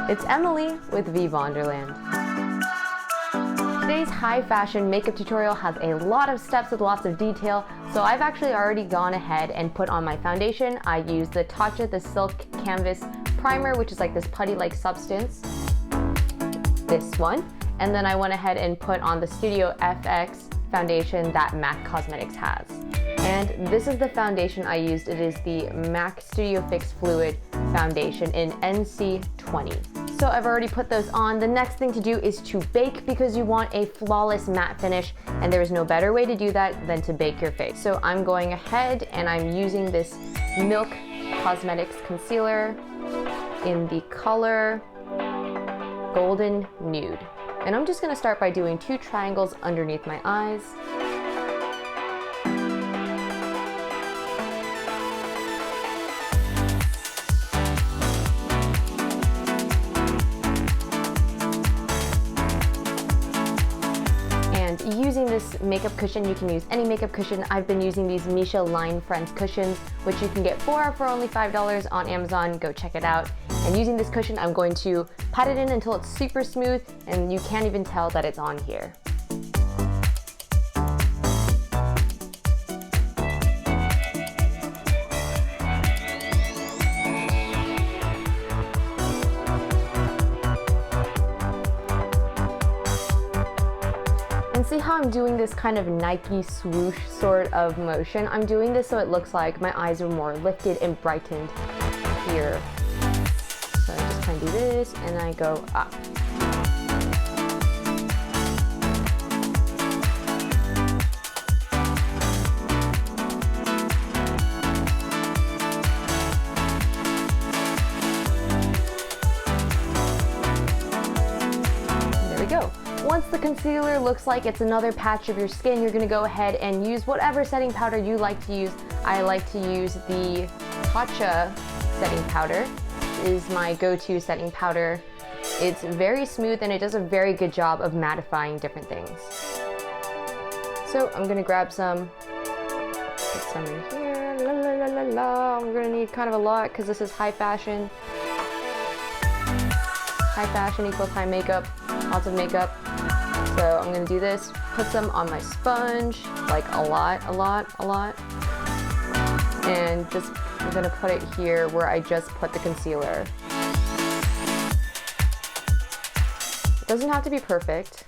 It's Emily with Veevonderland. Today's high fashion makeup tutorial has a lot of steps with lots of detail, so I've actually already gone ahead and put on my foundation. I used the TATCHA, the Silk Canvas Primer, which is like this putty-like substance, this one. And then I went ahead and put on the Studio FX foundation that MAC Cosmetics has. And this is the foundation I used. It is the MAC Studio Fix Fluid Foundation in NC20. So I've already put those on. The next thing to do is to bake, because you want a flawless matte finish, and there is no better way to do that than to bake your face. So I'm going ahead and I'm using this Milk Cosmetics concealer in the color Golden Nude. And I'm just gonna start by doing 2 triangles underneath my eyes. And using this makeup cushion, you can use any makeup cushion. I've been using these Misha Line Friends cushions, which you can get for only $5 on Amazon. Go check it out. And using this cushion, I'm going to pat it in until it's super smooth and you can't even tell that it's on here. And see how I'm doing this kind of Nike swoosh sort of motion? I'm doing this so it looks like my eyes are more lifted and brightened here. So I just kind of do this and I go up. There we go. Once the concealer looks like it's another patch of your skin, you're gonna go ahead and use whatever setting powder you like to use. I like to use the TATCHA setting powder. Is my go-to setting powder. It's very smooth and it does a very good job of mattifying different things. So I'm gonna grab some, put some in here, la la la la la. I'm gonna need kind of a lot because this is high fashion. High fashion equals high makeup, lots of makeup. So I'm gonna do this, put some on my sponge, like a lot. And just, I'm gonna put it here where I just put the concealer. It doesn't have to be perfect.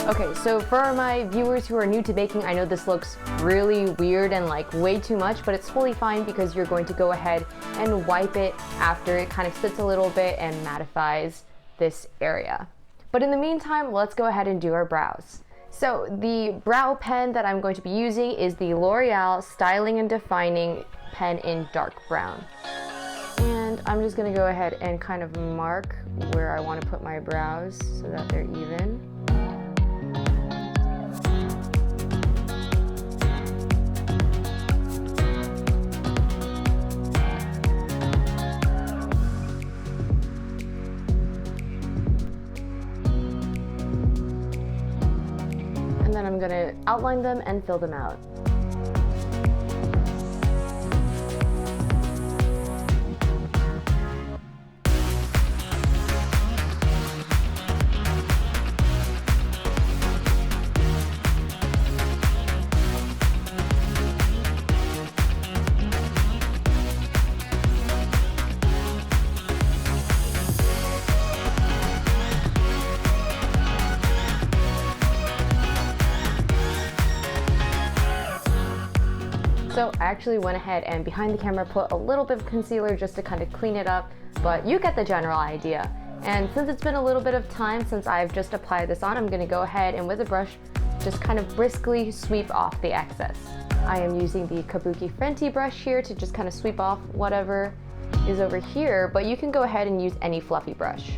Okay, so for my viewers who are new to baking, I know this looks really weird and like way too much, but it's fully fine because you're going to go ahead and wipe it after it kind of sits a little bit and mattifies this area. But in the meantime, let's go ahead and do our brows. So the brow pen that I'm going to be using is the L'Oreal Styling and Defining pen in dark brown. And I'm just gonna go ahead and kind of mark where I want to put my brows so that they're even. And then I'm gonna outline them and fill them out. So I actually went ahead and behind the camera put a little bit of concealer just to kind of clean it up, but you get the general idea. And since it's been a little bit of time since I've just applied this on, I'm gonna go ahead and with a brush, just kind of briskly sweep off the excess. I am using the Kabuki Fenty brush here to just kind of sweep off whatever is over here, but you can go ahead and use any fluffy brush.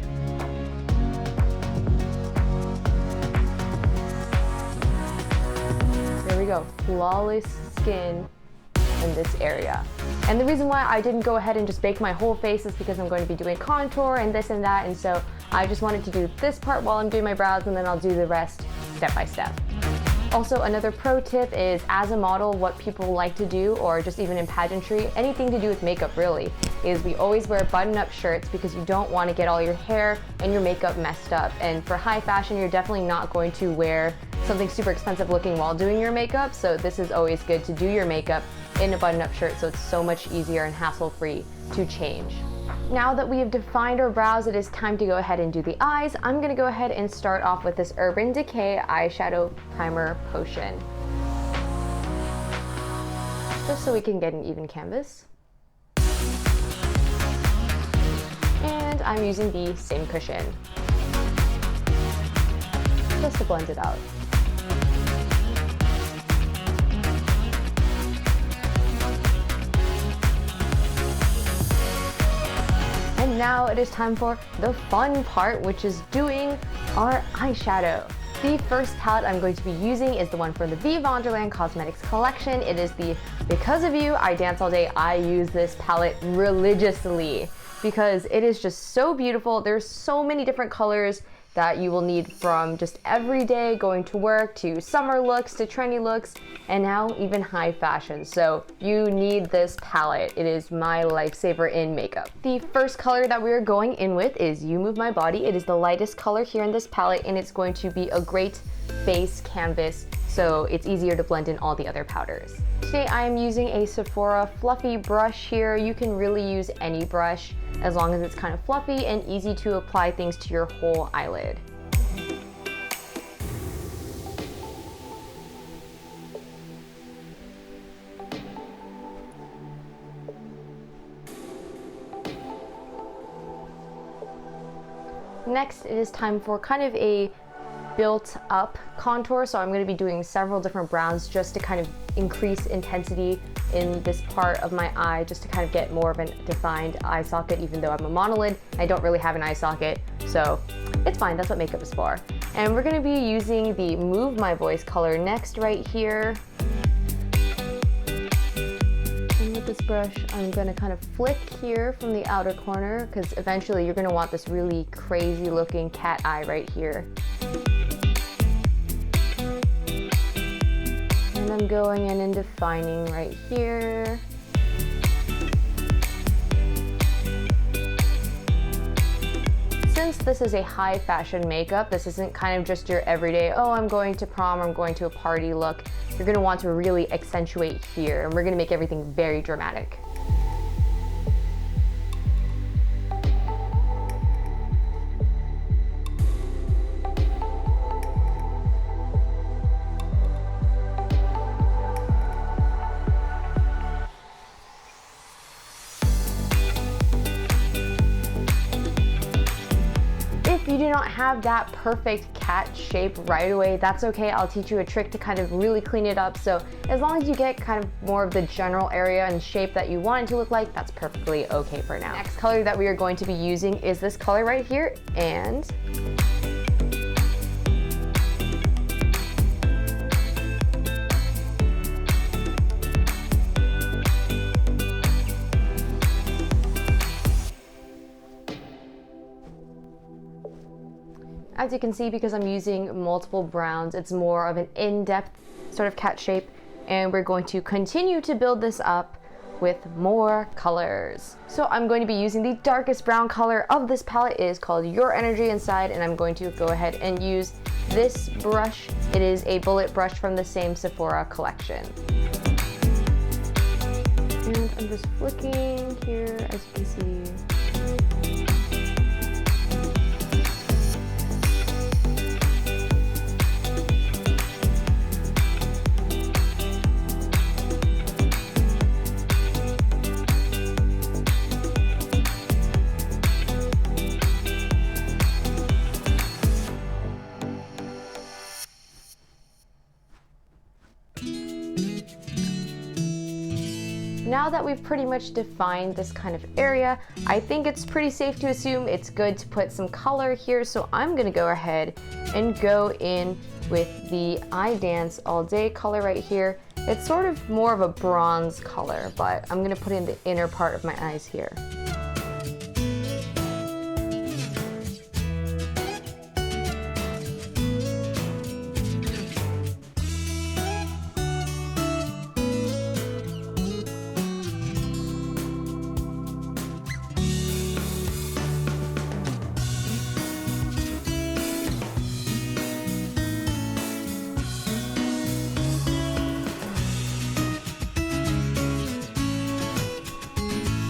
There we go, flawless skin in this area. And the reason why I didn't go ahead and just bake my whole face is because I'm going to be doing contour and this and that, and so I just wanted to do this part while I'm doing my brows, and then I'll do the rest step by step. Also, another pro tip is, as a model, what people like to do, or just even in pageantry, anything to do with makeup really, is we always wear button-up shirts because you don't want to get all your hair and your makeup messed up. And for high fashion, you're definitely not going to wear something super expensive looking while doing your makeup, so this is always good to do your makeup in a button-up shirt, so it's so much easier and hassle-free to change. Now that we have defined our brows, it is time to go ahead and do the eyes. I'm gonna go ahead and start off with this Urban Decay eyeshadow primer potion, just so we can get an even canvas. And I'm using the same cushion, just to blend it out. And now it is time for the fun part, which is doing our eyeshadow. The first palette I'm going to be using is the one from the Veevonderland Cosmetics collection. It is the Because of You, I Dance All Day. I use this palette religiously because it is just so beautiful. There's so many different colors that you will need, from just everyday going to work to summer looks to trendy looks, and now even high fashion. So you need this palette. It is my lifesaver in makeup. The first color that we are going in with is You Move My Body. It is the lightest color here in this palette, and it's going to be a great base canvas, so it's easier to blend in all the other powders. Today I am using a Sephora fluffy brush here. You can really use any brush as long as it's kind of fluffy and easy to apply things to your whole eyelid. Next, it is time for kind of a built up contour, so I'm going to be doing several different browns just to kind of increase intensity in this part of my eye, just to kind of get more of a defined eye socket. Even though I'm a monolid, I don't really have an eye socket, so it's fine. That's what makeup is for. And we're going to be using the Move My Voice color next right here. And with this brush, I'm going to kind of flick here from the outer corner, because eventually you're going to want this really crazy looking cat eye right here. And I'm going in and defining right here. Since this is a high fashion makeup, this isn't kind of just your everyday, oh, I'm going to prom or I'm going to a party look. You're going to want to really accentuate here, and we're going to make everything very dramatic. If you do not have that perfect cat shape right away, that's okay. I'll teach you a trick to kind of really clean it up. So as long as you get kind of more of the general area and shape that you want it to look like, that's perfectly okay for now. Next color that we are going to be using is this color right here, and as you can see, because I'm using multiple browns, it's more of an in-depth sort of cat shape, and we're going to continue to build this up with more colors. So I'm going to be using the darkest brown color of this palette. It is called Your Energy Inside, and I'm going to go ahead and use this brush. It is a bullet brush from the same Sephora collection. And I'm just flicking here, as you can see. Now that we've pretty much defined this kind of area, I think it's pretty safe to assume it's good to put some color here, so I'm gonna go ahead and go in with the I Dance All Day color right here. It's sort of more of a bronze color, but I'm gonna put in the inner part of my eyes here.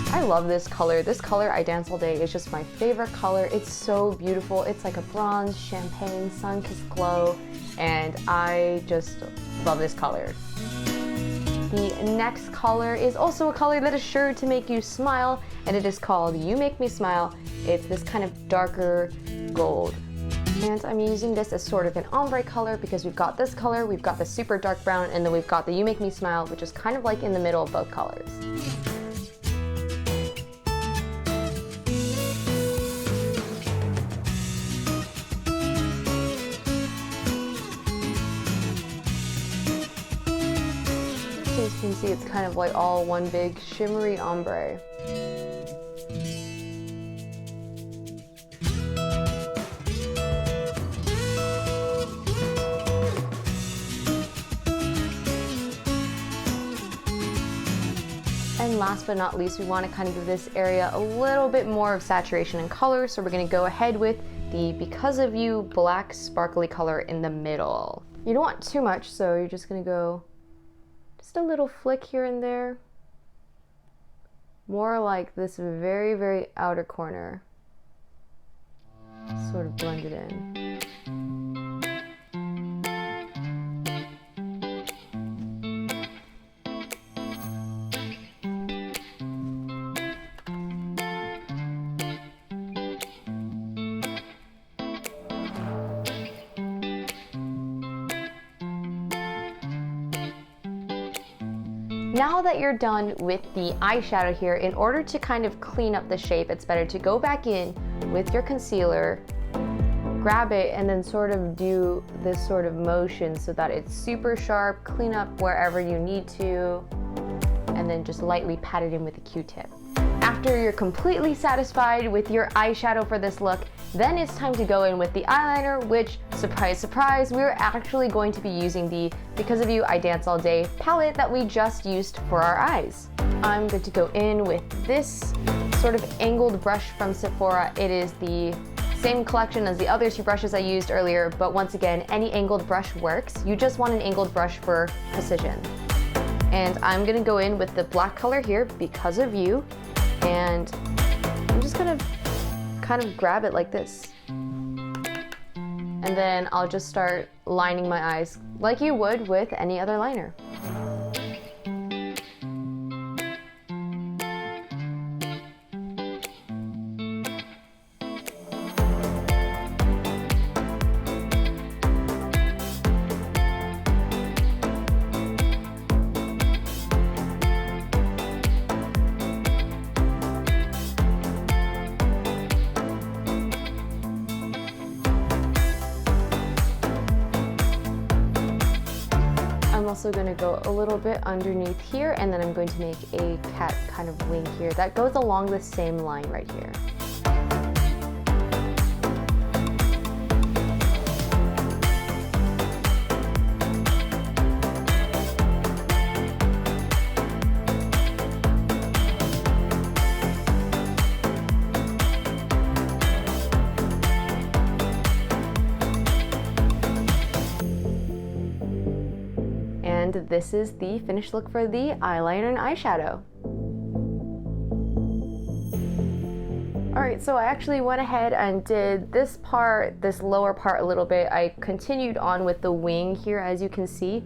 I love this color. This color, I Dance All Day, is just my favorite color. It's so beautiful. It's like a bronze, champagne, sun-kissed glow, and I just love this color. The next color is also a color that is sure to make you smile, and it is called You Make Me Smile. It's this kind of darker gold. And I'm using this as sort of an ombre color because we've got this color, we've got the super dark brown, and then we've got the You Make Me Smile, which is kind of like in the middle of both colors. As you can see, it's kind of like all one big shimmery ombre. And last but not least, we want to kind of give this area a little bit more of saturation and color, so we're going to go ahead with the Because of You black sparkly color in the middle. You don't want too much, so you're just going to go just a little flick here and there. More like this very, very outer corner. Sort of blend it in. Now that you're done with the eyeshadow here, in order to kind of clean up the shape, it's better to go back in with your concealer, grab it, and then sort of do this sort of motion so that it's super sharp, clean up wherever you need to, and then just lightly pat it in with a Q-tip. After you're completely satisfied with your eyeshadow for this look, then it's time to go in with the eyeliner, which, surprise, surprise, we're actually going to be using the Because of You I Dance All Day palette that we just used for our eyes. I'm going to go in with this sort of angled brush from Sephora. It is the same collection as the other two brushes I used earlier, but once again, any angled brush works. You just want an angled brush for precision. And I'm gonna go in with the black color here, Because of You, and I'm just gonna kind of grab it like this. And then I'll just start lining my eyes like you would with any other liner. I'm also going to go a little bit underneath here, and then I'm going to make a cat kind of wing here that goes along the same line right here. And this is the finished look for the eyeliner and eyeshadow. Alright, so I actually went ahead and did this part, this lower part a little bit. I continued on with the wing here, as you can see,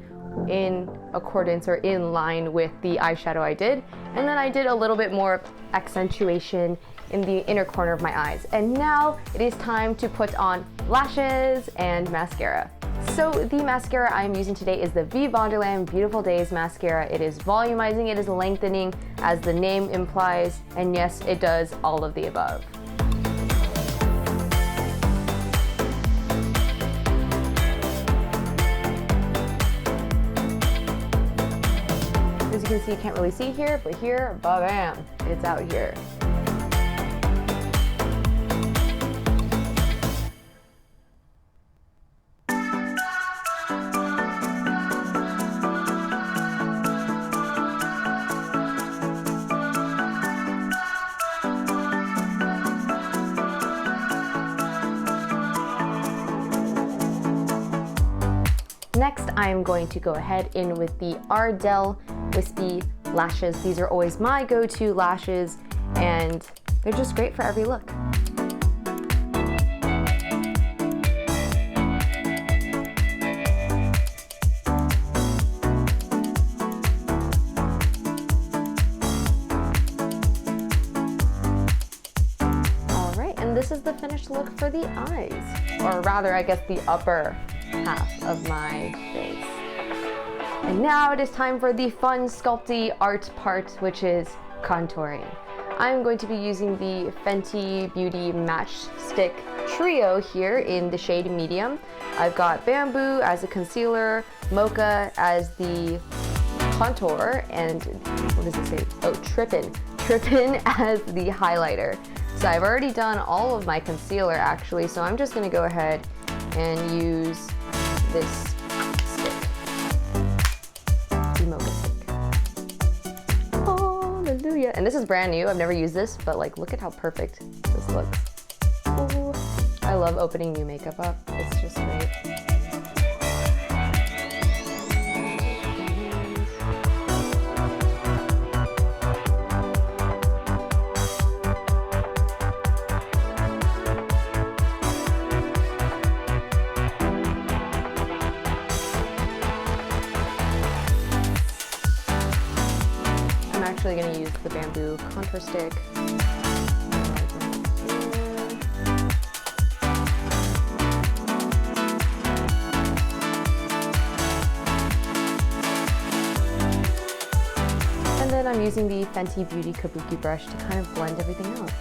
in accordance or in line with the eyeshadow I did. And then I did a little bit more accentuation in the inner corner of my eyes. And now it is time to put on lashes and mascara. So the mascara I'm using today is the Veevonderland Beautiful Days mascara. It is volumizing, it is lengthening, as the name implies, and yes, it does all of the above. As you can see, you can't really see here, but here, ba-bam, it's out here. Next, I'm going to go ahead in with the Ardell Whispy lashes. These are always my go-to lashes, and they're just great for every look. All right, and this is the finished look for the eyes, or rather, I guess the upper half of my face. And now it is time for the fun sculpty art part, which is contouring. I'm going to be using the Fenty Beauty Matchstick Trio here in the shade medium. I've got Bamboo as a concealer, Mocha as the contour, and what does it say? Oh, Trippin' as the highlighter. So I've already done all of my concealer actually, so I'm just gonna go ahead and use this stick, the Mocha stick. Hallelujah. And this is brand new, I've never used this, but like, look at how perfect this looks. Oh, I love opening new makeup up, it's just great. I'm actually going to use the Bamboo contour stick. And then I'm using the Fenty Beauty Kabuki brush to kind of blend everything out.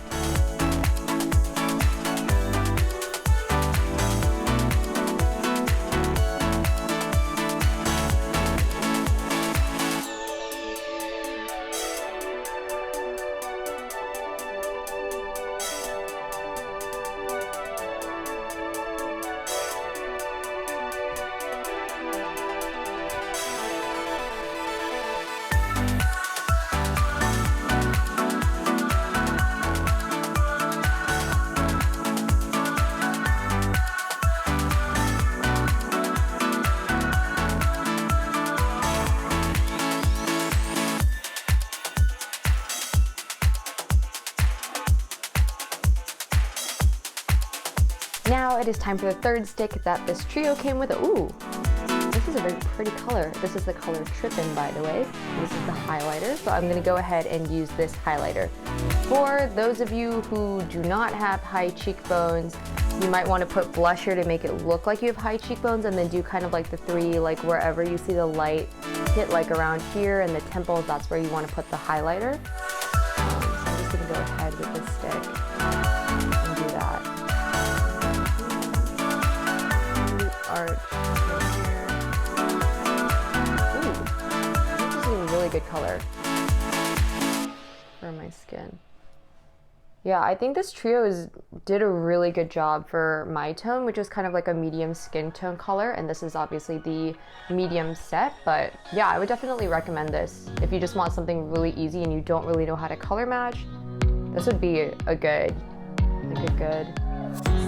Now it is time for the third stick that this trio came with. Ooh, this is a very pretty color. This is the color Trippin', by the way. This is the highlighter, so I'm gonna go ahead and use this highlighter. For those of you who do not have high cheekbones, you might want to put blusher to make it look like you have high cheekbones, and then do kind of like the three, like wherever you see the light hit, like around here and the temples, that's where you want to put the highlighter. So I'm just gonna go ahead with this stick and do that. Arch right here. Ooh, this is a really good color for my skin. Yeah, I think this trio did a really good job for my tone, which is kind of like a medium skin tone color, and this is obviously the medium set, but yeah, I would definitely recommend this. If you just want something really easy and you don't really know how to color match, this would be a good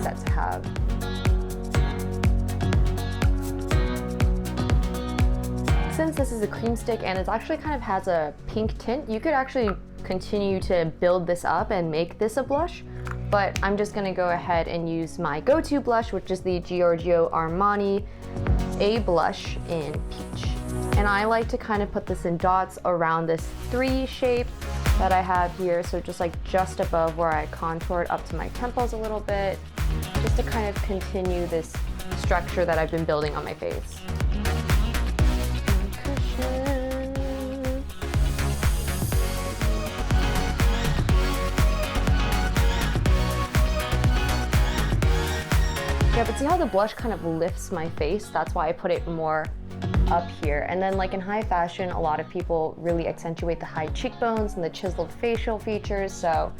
set to have. Since this is a cream stick and it actually kind of has a pink tint, you could actually continue to build this up and make this a blush, but I'm just gonna go ahead and use my go-to blush, which is the Giorgio Armani A blush in peach. And I like to kind of put this in dots around this 3 shape that I have here, so just above where I contoured up to my temples a little bit, just to kind of continue this structure that I've been building on my face. Yeah, but see how the blush kind of lifts my face? That's why I put it more up here. And then like in high fashion, a lot of people really accentuate the high cheekbones and the chiseled facial features. So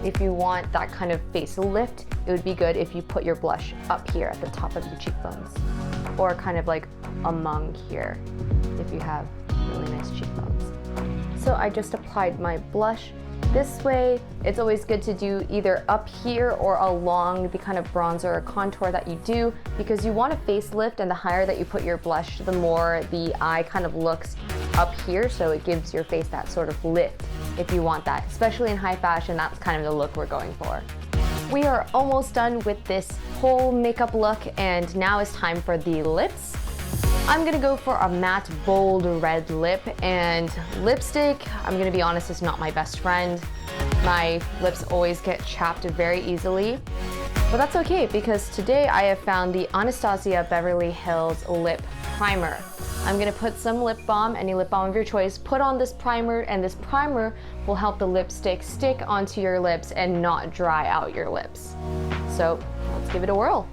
if you want that kind of face lift, it would be good if you put your blush up here at the top of your cheekbones, or kind of like among here if you have really nice cheekbones. So I just applied my blush this way. It's always good to do either up here or along the kind of bronzer or contour that you do, because you want a facelift, and the higher that you put your blush, the more the eye kind of looks up here, so it gives your face that sort of lift if you want that. Especially in high fashion, that's kind of the look we're going for. We are almost done with this whole makeup look, and now it's time for the lips. I'm gonna go for a matte bold red lip, and lipstick, I'm gonna be honest, is not my best friend. My lips always get chapped very easily, but that's okay because today I have found the Anastasia Beverly Hills Lip Primer. I'm gonna put some lip balm, any lip balm of your choice, put on this primer, and this primer will help the lipstick stick onto your lips and not dry out your lips. So let's give it a whirl.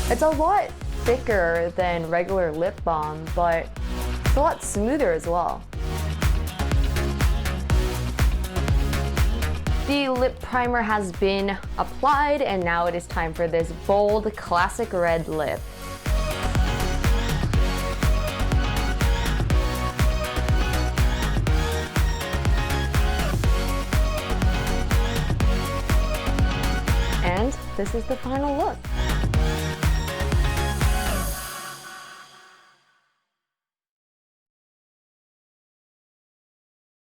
It's a lot thicker than regular lip balm, but it's a lot smoother as well. The lip primer has been applied, and now it is time for this bold classic red lip. And this is the final look.